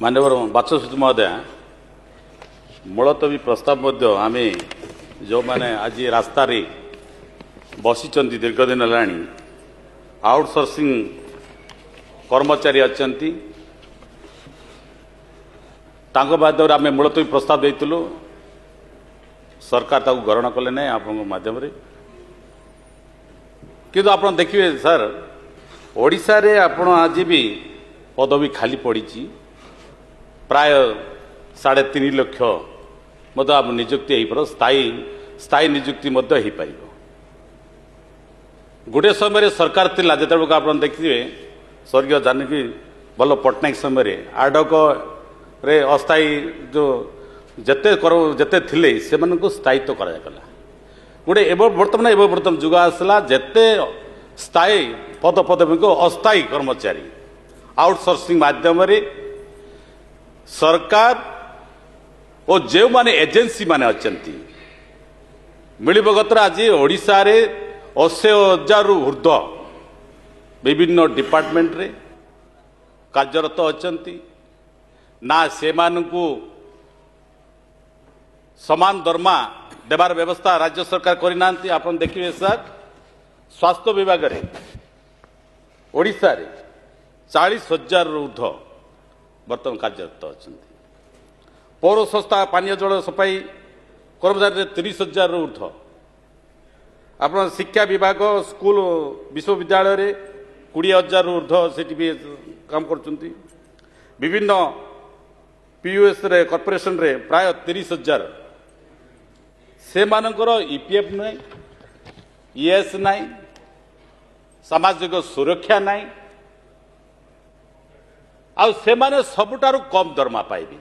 माननीय बाचस्पति महोदय मुलतवी प्रस्ताव आम जो मैंने आज रास्त बसी दीर्घ दिन है आउटसोर्सिंग कर्मचारी अच्छा बाध्यम आम मुलतवी प्रस्ताव देलु सरकार ताकू ग्रहण कले ना आप माध्यम किंतु आप देखिए सर ओडिशा रे आपण आज भी पदवी खाली पड़ी प्राय 3.5 लाख मत आप निजुक्ति हो स्थायी निजुक्ति हो पार गोटे समय सरकार थिला जो आप देखिए स्वर्गीय जानकी वल्लभ पट्टनायक समय आडक रे अस्थायी जो जेते थिले से स्थायित्व करागला गोटे बर्तमान जुग आसला जेते स्थायी पद पदवी को अस्थायी कर्मचारी आउटसोर्सिंग माध्यम सरकार और जो माने एजेंसी माने अच्छी मिलबगतर आज ओडिशा रे 80,000 ऊर्ध्व विभिन्न डिपार्टमेंट रे कार्यरत अच्छी ना से मानकु समान दरमा देवार व्यवस्था राज्य सरकार करना आप देखिए सर स्वास्थ्य विभाग रे ओडिशा रे 40,000 ऊर्ध्व बर्तमान कार्यरत अच्छा पौर संस्था पानीय जल सफाई कर्मचारी 30,000 ऊर्ध्व आप शिक्षा विभाग स्कूल विश्वविद्यालय रे 20,000 ऊर्ध्व से भी काम कर विभिन्न पीयूएस रे कॉर्पोरेशन रे प्राय 30,000 से मानकर ईपीएफ नहीं ईएस नहीं सामाजिक सुरक्षा नहीं आ से माने सबुठारु कम दरमा पाइबे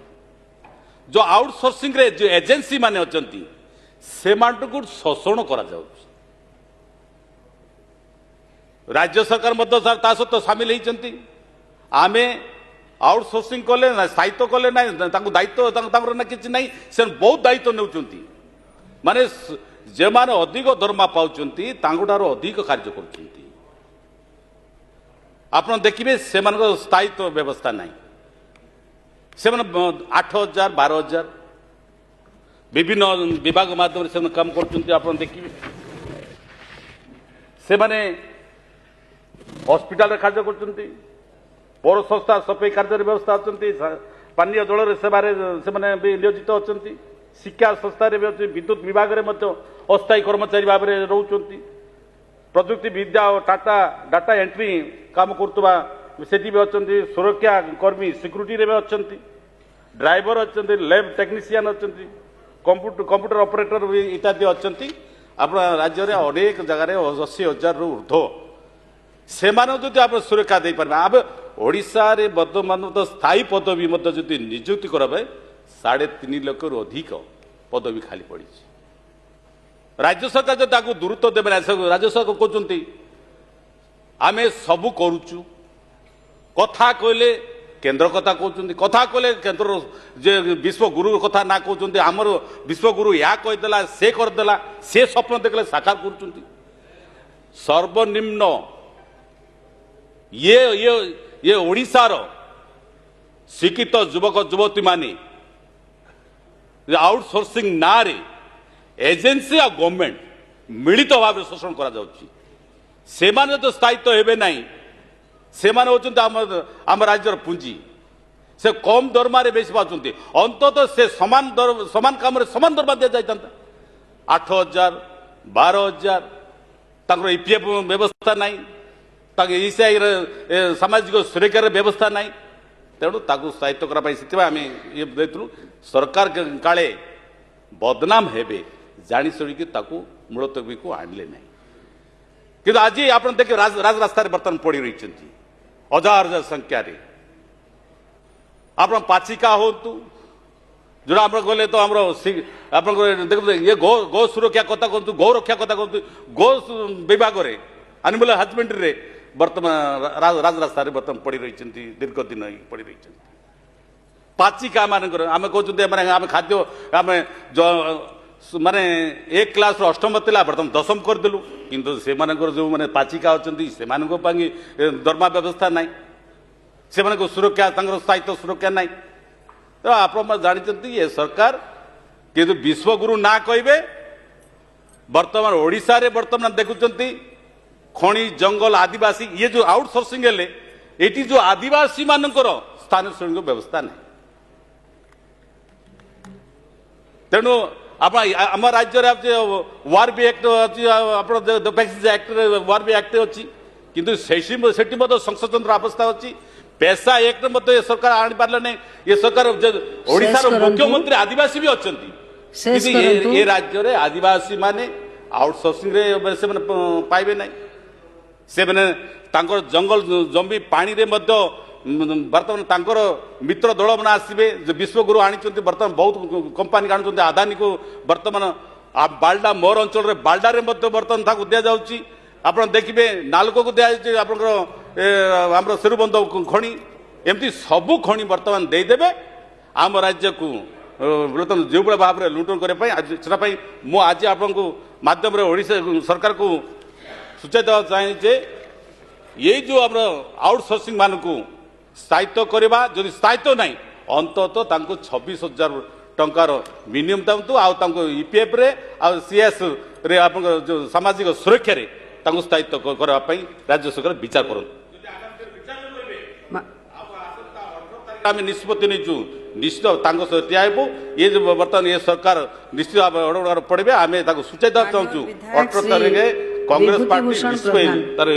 जो आउटसोर्सिंग रे जो एजेंसी माने अचंती से मानटू शोषण करा जाउछ राज्य सरकार मध्य ता सहित सामिल होती आमे आउटसोर्सिंग कले ना स्थायित्व कले ना दायित्व ना किसी ना से बहुत दायित्व नेउचंती माने जे माने अधिक दरमा पाउचंती तांगुठारो अधिक कार्य करचंती आप देखिए से स्थायित्व व्यवस्था नहीं से 8,000 12,000 विभिन्न विभाग माध्यम से काम कर देखिए से माने हॉस्पिटल कार्य कर पौर संस्था सफाई कार्य व्यवस्था अच्छा पानीय जल सेवार से नियोजित अच्छा शिक्षा संस्था विद्युत विभाग में अस्थायी कर्मचारी भाव में रोच प्रजुक्ति विद्या और डाटा एंट्री काम करुवा से भी अच्छा सुरक्षा कर्मी सिक्यूरीटी रे अच्छा ड्राइवर अच्छा लैब टेक्नीशियन अच्छा कंप्यूटर ऑपरेटर इत्यादि अच्छा आप राज्य में अनेक जगह 80,000 ऊर्ध्व से जो आप सुरक्षा दे पारे आप ओडिशा रे वर्तमान तो स्थायी पदवी जो नियुक्ति कराए 3.5 लाख अधिक पदवी खाली पड़ी राज्य सरकार जो गुरुत्व देवे राज्य सरकार कहते आम सबू करुचु कथा कहले केंद्र कथा कहते कथा कहले केंद्र जे विश्व गुरु कथा ना कहते आमर विश्व गुरु या कहीदेला से करदेला से स्वप्न देखले साकार कर सर्वनिम्न ये ओडिशार शिक्षित युवक युवती माने आउटसोर्सिंग ना रे एजेंसी आ गवर्नमेंट मिलित भाव शोषण करा जाउची से माने तो स्थायित्व हेबे नहीं से माने होचंते आम राज्यर पुंजी से कम दरमा रे बेसी पाचंते अंततः से समान काम रे समान दरमा दे जाइतांता 8,000 12,000 तांकर ईपीएफ व्यवस्था नहीं ताके ईसीआई रे सामाजिक सुरक्षा रे व्यवस्था नहीं तेणु ताकू स्थायित्व करा पाई सितबा आमे ये देतलु सरकार काले बदनाम हेबे जानी शुणी ताकू मुलतवी को आणले नहीं कि आज आप देखिए राजरास्ता बर्तमान पड़ रही हजार हजार संख्या आप पाचिका हूँ जो आप गले तो आप देखते ये गो सुरक्षा कथा कहतु गौ रक्षा कथा कहतु गो विभाग में एनिमल हजबेंड्री बर्तमान राजरास्ता बर्तमान पड़ रही दीर्घ दिन पड़ रही पाचिका मान आम कहते आम खाद्य आम माने 1 क्लास अष्टम थिला बर्तमान 10म करदेलु किंतु से जो माने पाचिका अच्छी से दरमा व्यवस्था नहीं से सुरक्षा स्थायित्व सुरक्षा नहीं तो आप जानते ये सरकार किंतु विश्वगुरु ना कहे बर्तमान ओडिशा रे बर्तमान देखुंत खनि जंगल आदिवासी ये जो आउटसोर्सिंग हेले ये जो आदिवासी मानकर स्थान श्रेणी व्यवस्था नहीं तेणु आम राज्य वार भी एक्ट अच्छी एक्ट वार भी एक्ट अच्छी किंतु संसदतंत्र अवस्था अच्छी पैसा एक्ट ये सरकार आनी पारे नहीं ये सरकार ओडिशा मुख्यमंत्री आदिवासी भी अच्छा ये राज्य रे आदिवासी माने आउटसोर्सिंग रे से पाइबे नहीं से माने जंगल जमी पानी रे मध्य बर्तमान तांकर मित्र दल मैंने आसवे विश्वगुरु आनी बर्तमान बहुत कंपानी आनुंट आदानी को बर्तमान बाल्डा मोर अंचल बाल्डारे बर्तमान दि जाऊँगी आप देखिए नालको को दिया आम शेरुबंध खनि एमती सबू खनि बर्तमान देदेवे आम राज्य को बर्तमान जो भाव में लुंठन करने मु आज आपको माध्यम ओडिशा सरकार को सूचाई देवा चाहिए ये जो आम आउटसोर्सिंग मान को स्थायित्व करवा जदि स्थायित्व ना अंततः 26,000 टंकार मिनिमम दातु ईपीएफ रे सीएस रे जो सामाजिक सुरक्षा रे स्थायित्व करने राज्य सरकार विचार करूँ आम निष्पत्ति नहीं निश्चित ठियाबू ये जो बर्तमान ये सरकार निश्चित भाव पड़े आम सूचाई देवा चाहूँ 18 तारीख कांग्रेस पार्टी तार